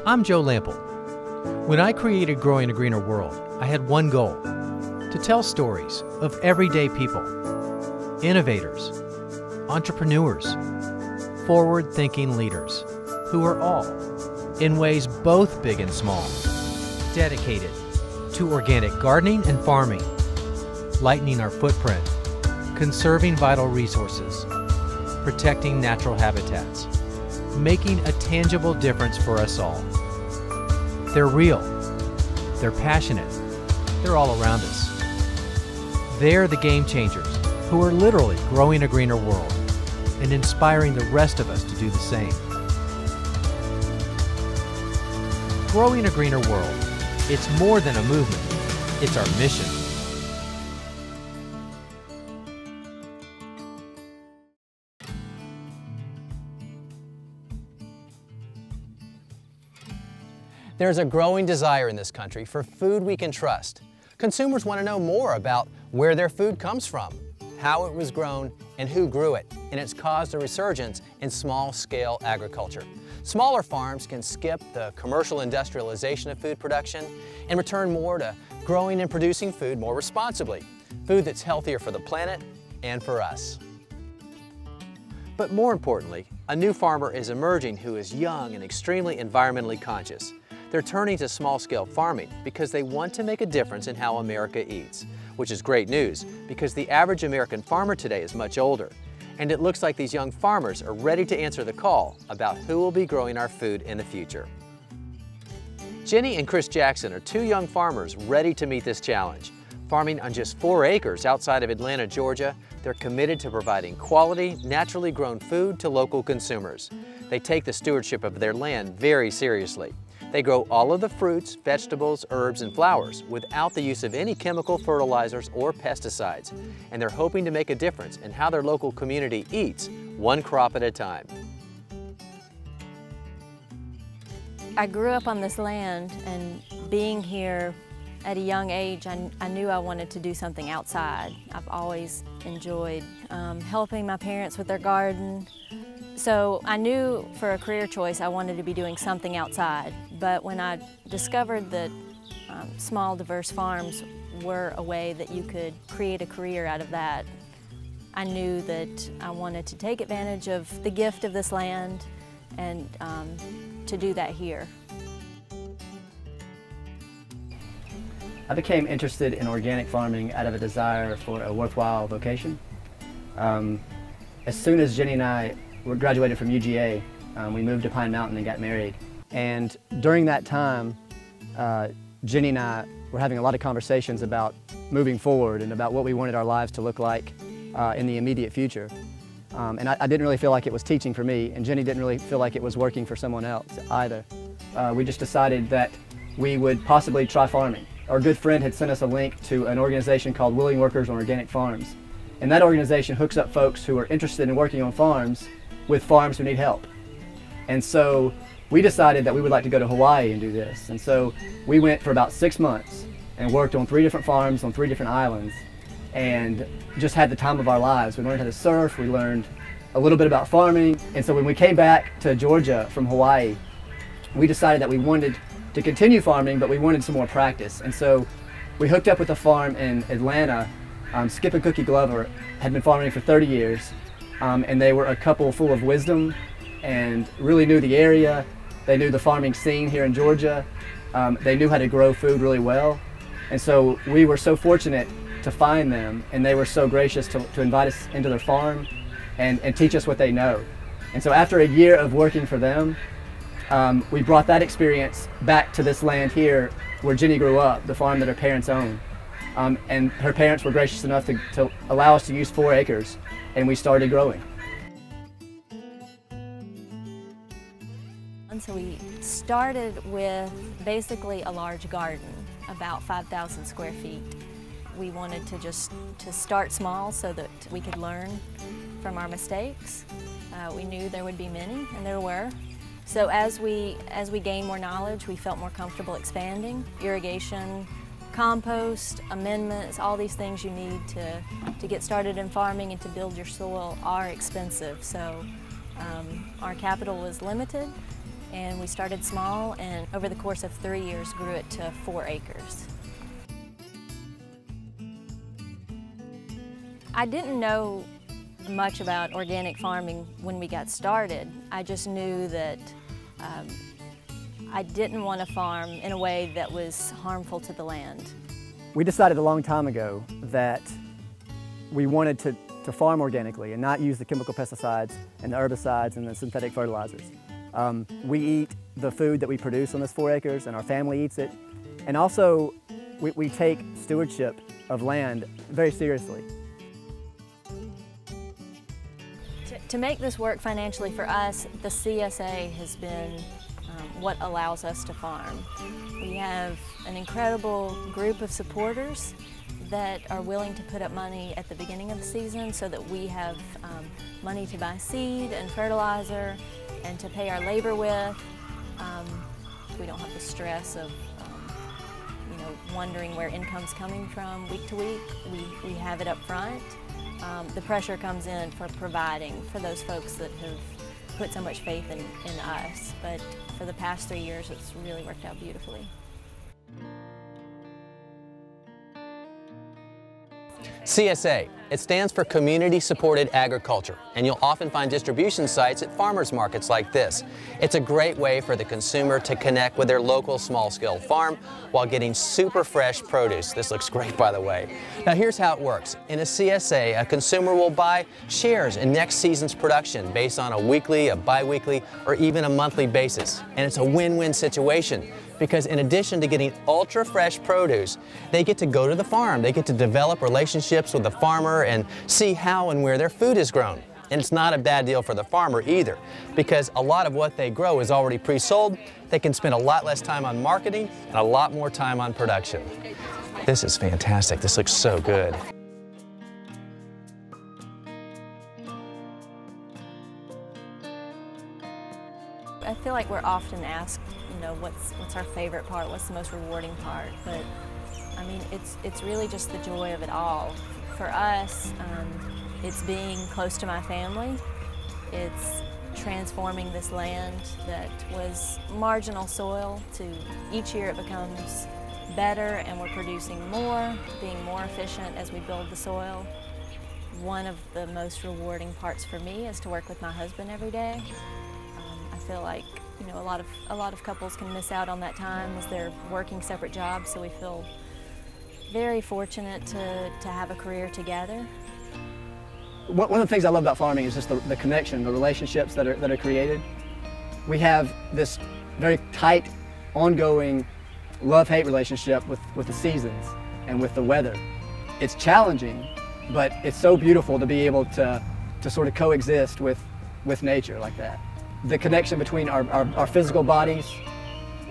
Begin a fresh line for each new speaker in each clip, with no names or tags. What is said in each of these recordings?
I'm Joe Lample. When I created Growing a Greener World, I had one goal: to tell stories of everyday people, innovators, entrepreneurs, forward-thinking leaders who are all, in ways both big and small, dedicated to organic gardening and farming, lightening our footprint, conserving vital resources, protecting natural habitats, making a tangible difference for us all. They're real, they're passionate, they're all around us. They're the game changers who are literally growing a greener world and inspiring the rest of us to do the same. Growing a Greener World, it's more than a movement, it's our mission.
There's a growing desire in this country for food we can trust. Consumers want to know more about where their food comes from, how it was grown, and who grew it, and it's caused a resurgence in small-scale agriculture. Smaller farms can skip the commercial industrialization of food production and return more to growing and producing food more responsibly, food that's healthier for the planet and for us. But more importantly, a new farmer is emerging who is young and extremely environmentally conscious. They're turning to small-scale farming because they want to make a difference in how America eats, which is great news because the average American farmer today is much older, and it looks like these young farmers are ready to answer the call about who will be growing our food in the future. Jenny and Chris Jackson are two young farmers ready to meet this challenge. Farming on just 4 acres outside of Atlanta, Georgia, they're committed to providing quality, naturally grown food to local consumers. They take the stewardship of their land very seriously. They grow all of the fruits, vegetables, herbs, and flowers without the use of any chemical fertilizers or pesticides. And they're hoping to make a difference in how their local community eats, one crop at a time.
I grew up on this land, and being here at a young age, I knew I wanted to do something outside. I've always enjoyed helping my parents with their garden. So I knew for a career choice I wanted to be doing something outside, but when I discovered that small diverse farms were a way that you could create a career out of that, I knew that I wanted to take advantage of the gift of this land and to do that here.
I became interested in organic farming out of a desire for a worthwhile vocation. As soon as Jenny and I graduated from UGA, we moved to Pine Mountain and got married. And during that time, Jenny and I were having a lot of conversations about moving forward and about what we wanted our lives to look like in the immediate future. And I didn't really feel like it was teaching for me, and Jenny didn't really feel like it was working for someone else either. We just decided that we would possibly try farming. Our good friend had sent us a link to an organization called Willing Workers on Organic Farms. And that organization hooks up folks who are interested in working on farms with farms who need help. And so we decided that we would like to go to Hawaii and do this. And so we went for about 6 months and worked on 3 different farms on 3 different islands and just had the time of our lives. We learned how to surf, we learned a little bit about farming. And so when we came back to Georgia from Hawaii, we decided that we wanted to continue farming, but we wanted some more practice. And so we hooked up with a farm in Atlanta. Skip and Cookie Glover had been farming for 30 years. And they were a couple full of wisdom and really knew the area. They knew the farming scene here in Georgia. They knew how to grow food really well. And so we were so fortunate to find them, and they were so gracious to invite us into their farm and teach us what they know. And so after a year of working for them, we brought that experience back to this land here where Jenny grew up, the farm that her parents owned. And her parents were gracious enough to allow us to use 4 acres. And we started growing.
And so we started with basically a large garden, about 5,000 square feet. We wanted to start small so that we could learn from our mistakes. We knew there would be many, and there were. So as we gained more knowledge, we felt more comfortable expanding. Irrigation, compost, amendments, all these things you need to get started in farming and to build your soil are expensive. So our capital was limited, And we started small, and over the course of 3 years grew it to 4 acres. I didn't know much about organic farming when we got started. I just knew that I didn't want to farm in a way that was harmful to the land.
We decided a long time ago that we wanted to farm organically and not use the chemical pesticides and the herbicides and the synthetic fertilizers. We eat the food that we produce on this 4 acres, and our family eats it. And also, we take stewardship of land very seriously.
To make this work financially for us, the CSA has been what allows us to farm. We have an incredible group of supporters that are willing to put up money at the beginning of the season so that we have money to buy seed and fertilizer and to pay our labor with. We don't have the stress of wondering where income's coming from week to week. We have it up front. The pressure comes in for providing for those folks that have put so much faith in us, but for the past 3 years it's really worked out beautifully.
CSA, it stands for Community Supported Agriculture, and you'll often find distribution sites at farmers markets like this. It's a great way for the consumer to connect with their local small-scale farm while getting super fresh produce. This looks great, by the way. Now here's how it works. In a CSA, a consumer will buy shares in next season's production based on a weekly, a bi-weekly, or even a monthly basis. And it's a win-win situation, because in addition to getting ultra-fresh produce, they get to go to the farm. They get to develop relationships with the farmer and see how and where their food is grown. And it's not a bad deal for the farmer either, because a lot of what they grow is already pre-sold. They can spend a lot less time on marketing and a lot more time on production. This is fantastic. This looks so good.
I feel like we're often asked, what's our favorite part, what's the most rewarding part, but I mean, it's really just the joy of it all. For us, it's being close to my family. It's transforming this land that was marginal soil to each year it becomes better, and we're producing more, being more efficient as we build the soil. One of the most rewarding parts for me is to work with my husband every day. I feel like a lot of couples can miss out on that time as they're working separate jobs, so we feel very fortunate to have a career together.
One of the things I love about farming is just the connection, the relationships that are created. We have this very tight, ongoing love-hate relationship with the seasons and with the weather. It's challenging, but it's so beautiful to be able to sort of coexist with nature like that. The connection between our physical bodies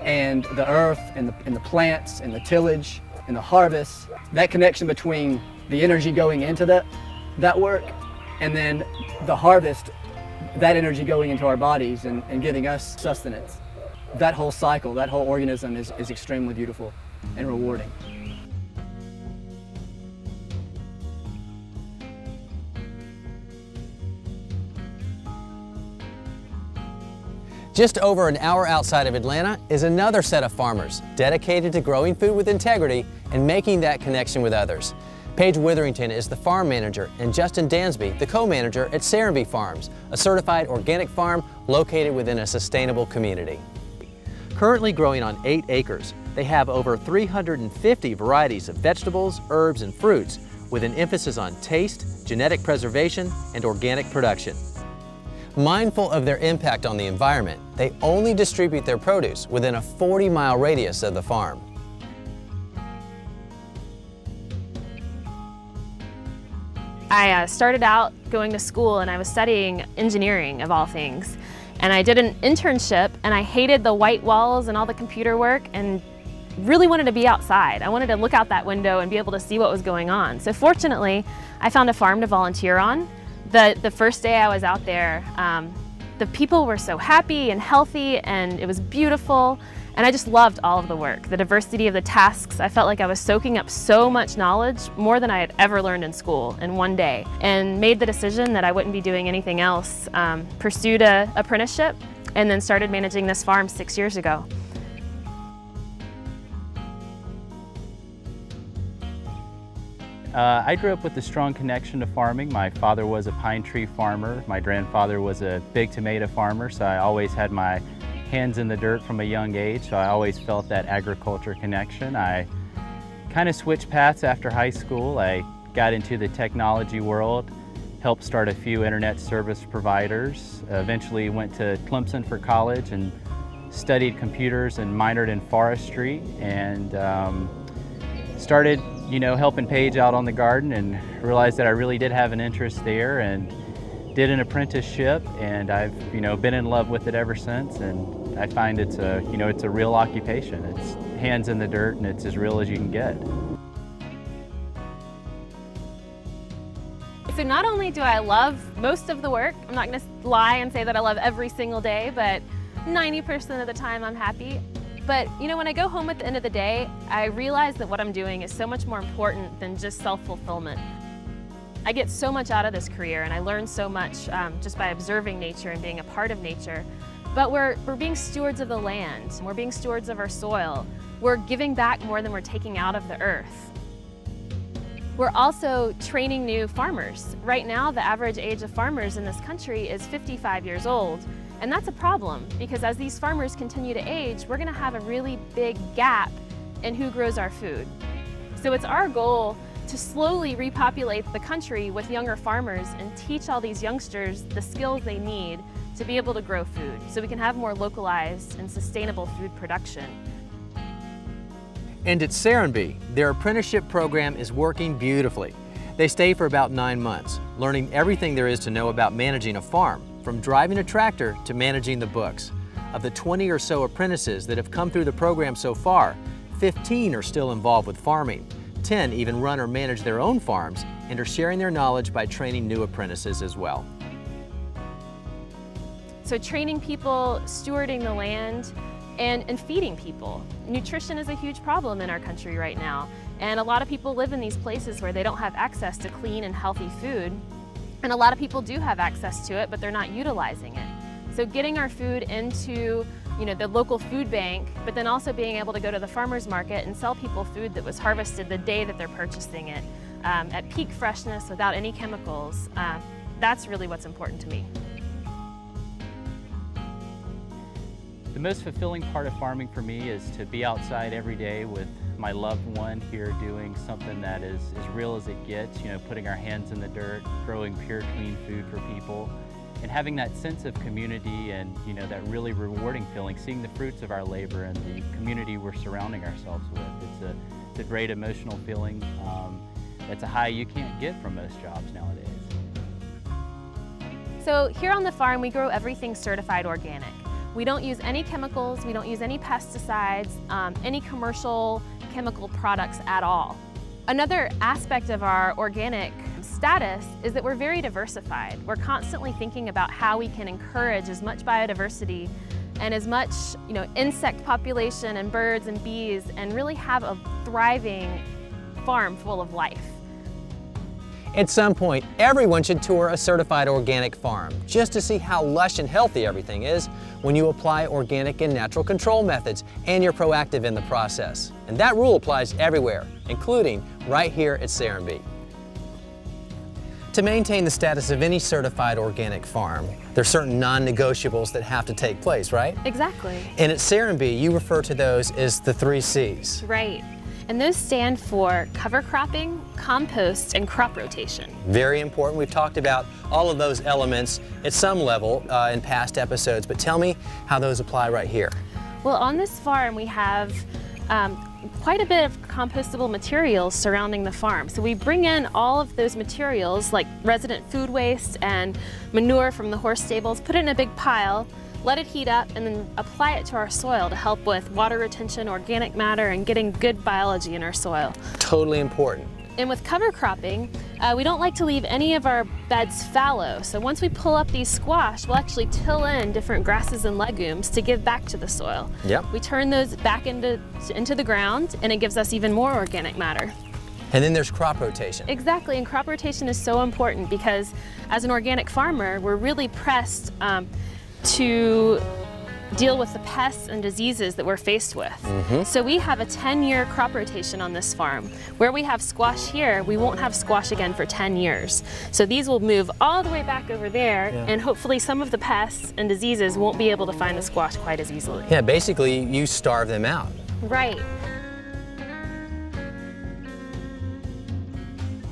and the earth and the plants and the tillage and the harvest, that connection between the energy going into that work and then the harvest, that energy going into our bodies and giving us sustenance. That whole cycle, that whole organism is extremely beautiful and rewarding.
Just over an hour outside of Atlanta is another set of farmers dedicated to growing food with integrity and making that connection with others. Paige Witherington is the farm manager, and Justin Dansby, the co-manager at Serenby Farms, a certified organic farm located within a sustainable community.
Currently growing on 8 acres, they have over 350 varieties of vegetables, herbs, and fruits with an emphasis on taste, genetic preservation, and organic production.
Mindful of their impact on the environment, they only distribute their produce within a 40-mile radius of the farm.
I started out going to school and I was studying engineering of all things. And I did an internship and I hated the white walls and all the computer work and really wanted to be outside. I wanted to look out that window and be able to see what was going on. So fortunately, I found a farm to volunteer on. The first day I was out there, the people were so happy and healthy and it was beautiful. And I just loved all of the work, the diversity of the tasks. I felt like I was soaking up so much knowledge, more than I had ever learned in school in one day, and made the decision that I wouldn't be doing anything else. Pursued an apprenticeship and then started managing this farm 6 years ago.
I grew up with a strong connection to farming. My father was a pine tree farmer. My grandfather was a big tomato farmer, so I always had my hands in the dirt from a young age, so I always felt that agriculture connection. I kind of switched paths after high school. I got into the technology world, helped start a few internet service providers, eventually went to Clemson for college and studied computers and minored in forestry, and started helping Paige out on the garden, and realized that I really did have an interest there, and did an apprenticeship, and I've been in love with it ever since. And I find it's a real occupation. It's hands in the dirt, and it's as real as you can get.
So not only do I love most of the work, I'm not going to lie and say that I love every single day, but 90% of the time I'm happy. But when I go home at the end of the day, I realize that what I'm doing is so much more important than just self-fulfillment. I get so much out of this career, and I learn so much just by observing nature and being a part of nature. But we're being stewards of the land. We're being stewards of our soil. We're giving back more than we're taking out of the earth. We're also training new farmers. Right now, the average age of farmers in this country is 55 years old. And that's a problem, because as these farmers continue to age, we're going to have a really big gap in who grows our food. So it's our goal to slowly repopulate the country with younger farmers and teach all these youngsters the skills they need to be able to grow food, so we can have more localized and sustainable food production.
And at Serenbe, their apprenticeship program is working beautifully. They stay for about 9 months, learning everything there is to know about managing a farm, from driving a tractor to managing the books. Of the 20 or so apprentices that have come through the program so far, 15 are still involved with farming. 10 even run or manage their own farms and are sharing their knowledge by training new apprentices as well.
So training people, stewarding the land, and feeding people. Nutrition is a huge problem in our country right now, and a lot of people live in these places where they don't have access to clean and healthy food. And a lot of people do have access to it, but they're not utilizing it. So getting our food into the local food bank, but then also being able to go to the farmer's market and sell people food that was harvested the day that they're purchasing it, at peak freshness without any chemicals, that's really what's important to me.
The most fulfilling part of farming for me is to be outside every day with my loved one here, doing something that is as real as it gets, putting our hands in the dirt, growing pure, clean food for people, and having that sense of community and that really rewarding feeling, seeing the fruits of our labor and the community we're surrounding ourselves with. It's a great emotional feeling. It's a high you can't get from most jobs nowadays.
So here on the farm, we grow everything certified organic. We don't use any chemicals, we don't use any pesticides, any commercial chemical products at all. Another aspect of our organic status is that we're very diversified. We're constantly thinking about how we can encourage as much biodiversity and as much insect population and birds and bees, and really have a thriving farm full of life.
At some point, everyone should tour a certified organic farm just to see how lush and healthy everything is when you apply organic and natural control methods and you're proactive in the process. And that rule applies everywhere, including right here at Serenbe. To maintain the status of any certified organic farm, there are certain non-negotiables that have to take place, right?
Exactly.
And at Serenbe, you refer to those as the 3 C's.
Right. And those stand for cover cropping, compost, and crop rotation.
Very important. We've talked about all of those elements at some level in past episodes, but tell me how those apply right here.
Well, on this farm we have quite a bit of compostable materials surrounding the farm. So we bring in all of those materials like resident food waste and manure from the horse stables, put it in a big pile, let it heat up, and then apply it to our soil to help with water retention, organic matter, and getting good biology in our soil.
Totally important.
And with cover cropping, we don't like to leave any of our beds fallow. So once we pull up these squash, we'll actually till in different grasses and legumes to give back to the soil.
Yep.
We turn those back into the ground, and it gives us even more organic matter.
And then there's crop rotation.
Exactly, and crop rotation is so important because as an organic farmer, we're really pressed to deal with the pests and diseases that we're faced with. So we have a 10-year crop rotation on this farm. Where we have squash here, we won't have squash again for 10 years. So these will move all the way back over there, and hopefully some of the pests and diseases won't be able to find the squash quite as easily.
Yeah, basically you starve them out.
Right.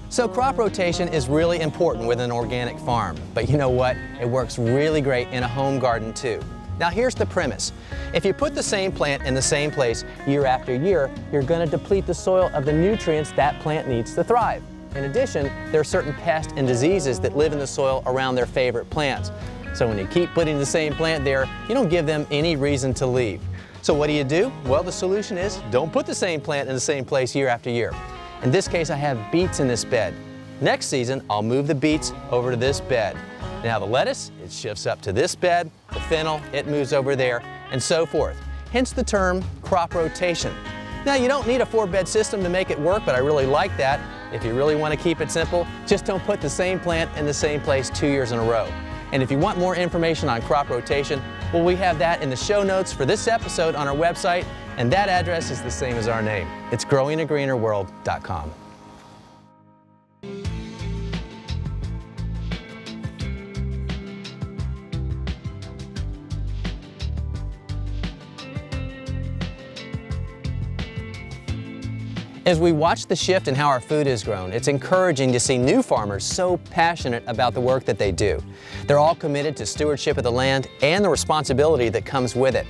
So crop rotation is really important with an organic farm, but you know what? It works really great in a home garden too. Now here's the premise. If you put the same plant in the same place year after year, you're going to deplete the soil of the nutrients that plant needs to thrive. In addition, there are certain pests and diseases that live in the soil around their favorite plants. So when you keep putting the same plant there, you don't give them any reason to leave. So what do? Well, the solution is don't put the same plant in the same place year after year. In this case, I have beets in this bed. Next season, I'll move the beets over to this bed. Now the lettuce, it shifts up to this bed, the fennel, it moves over there, and so forth. Hence the term crop rotation. Now you don't need a 4-bed system to make it work, but I really like that. If you really want to keep it simple, just don't put the same plant in the same place 2 years in a row. And if you want more information on crop rotation, well, we have that in the show notes for this episode on our website, and that address is the same as our name. It's growingagreenerworld.com. As we watch the shift in how our food is grown, it's encouraging to see new farmers so passionate about the work that they do. They're all committed to stewardship of the land and the responsibility that comes with it.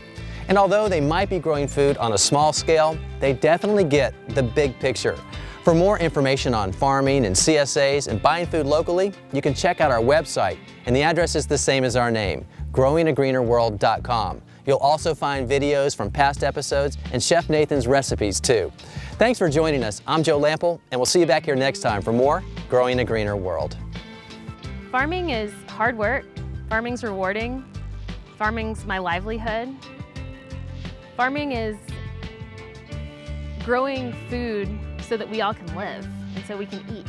And although they might be growing food on a small scale, they definitely get the big picture. For more information on farming and CSAs and buying food locally, you can check out our website, and the address is the same as our name, growingagreenerworld.com. You'll also find videos from past episodes and Chef Nathan's recipes too. Thanks for joining us. I'm Joe Lample, and we'll see you back here next time for more Growing a Greener World.
Farming is hard work. Farming's rewarding. Farming's my livelihood. Farming is growing food so that we all can live and so we can eat.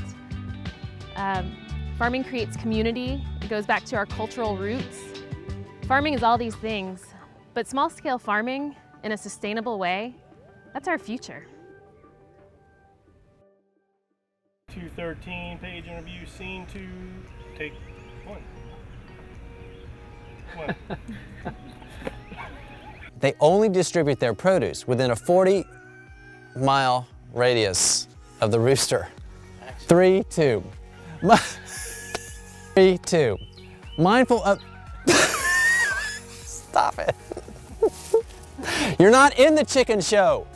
Farming creates community. It goes back to our cultural roots. Farming is all these things, but small-scale farming in a sustainable way, that's our future.
213 page interview, scene 2, take 1. Come on.
They only distribute their produce within a 40-mile radius of the rooster. 3, 2. 3, 2. Mindful of... Stop it. You're not in the chicken show.